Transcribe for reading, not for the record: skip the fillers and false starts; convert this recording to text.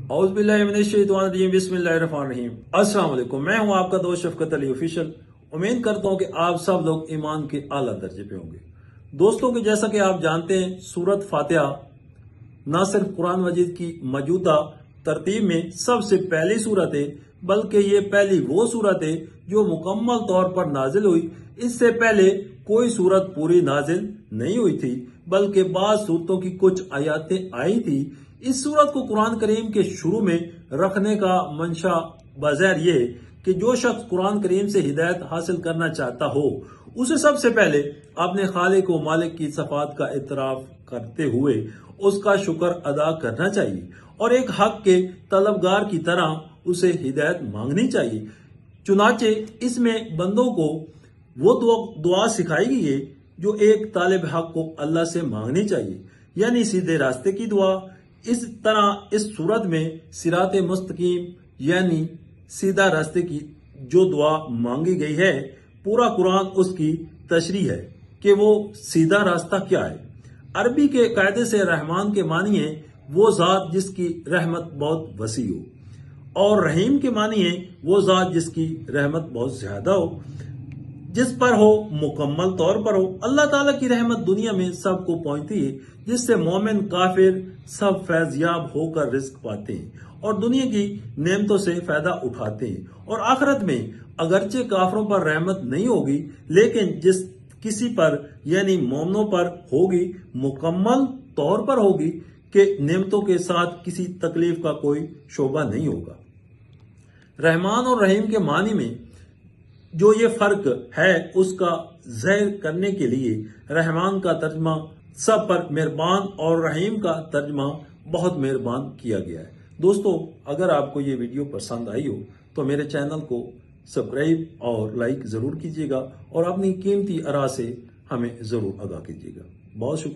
اعوذ باللہ من الشیطان الرجیم بسم اللہ الرحمن الرحیم۔ السلام علیکم، میں ہوں آپ کا دوست شفقت علی آفیشل۔ امید کرتا ہوں کہ آپ سب لوگ ایمان کے اعلیٰ درجے پہ ہوں گے۔ دوستوں کہ جیسا کہ آپ جانتے ہیں، سورت فاتحہ نہ صرف قرآن مجید کی موجودہ ترتیب میں سب سے پہلی سورت ہے، بلکہ یہ پہلی وہ سورت ہے جو مکمل طور پر نازل ہوئی۔ اس سے پہلے کوئی سورت پوری نازل نہیں ہوئی تھی، بلکہ بعض سورتوں کی کچھ آیاتیں آئی تھی۔ اس سورت کو قرآن کریم کے شروع میں رکھنے کا منشا بظاہر یہ ہے کہ جو شخص قرآن کریم سے ہدایت حاصل کرنا چاہتا ہو، اسے سب سے پہلے اپنے خالق و مالک کی صفات کا اعتراف کرتے ہوئے اس کا شکر ادا کرنا چاہیے، اور ایک حق کے طلبگار کی طرح اسے ہدایت مانگنی چاہیے۔ چنانچہ اس میں بندوں کو وہ دعا سکھائی گئی ہے جو ایک طالب حق کو اللہ سے مانگنی چاہیے، یعنی سیدھے راستے کی دعا۔ اس طرح اس صورت میں صراط مستقیم یعنی سیدھا راستے کی جو دعا مانگی گئی ہے، پورا قرآن اس کی تشریح ہے کہ وہ سیدھا راستہ کیا ہے۔ عربی کے قاعدے سے رحمان کے معنی ہے وہ ذات جس کی رحمت بہت وسیع ہو، اور رحیم کے معنی ہے وہ ذات جس کی رحمت بہت زیادہ ہو، جس پر ہو مکمل طور پر ہو۔ اللہ تعالیٰ کی رحمت دنیا میں سب کو پہنچتی ہے، جس سے مومن کافر سب فیض یاب ہو کر رزق پاتے ہیں اور دنیا کی نعمتوں سے فائدہ اٹھاتے ہیں، اور آخرت میں اگرچہ کافروں پر رحمت نہیں ہوگی، لیکن جس کسی پر یعنی مومنوں پر ہوگی مکمل طور پر ہوگی کہ نعمتوں کے ساتھ کسی تکلیف کا کوئی شعبہ نہیں ہوگا۔ رحمان اور رحیم کے معنی میں جو یہ فرق ہے اس کا ظاہر کرنے کے لیے رحمان کا ترجمہ سب پر مہربان اور رحیم کا ترجمہ بہت مہربان کیا گیا ہے۔ دوستو، اگر آپ کو یہ ویڈیو پسند آئی ہو تو میرے چینل کو سبسکرائب اور لائک ضرور کیجیے گا، اور اپنی قیمتی آراء سے ہمیں ضرور آگاہ کیجیے گا۔ بہت شکریہ۔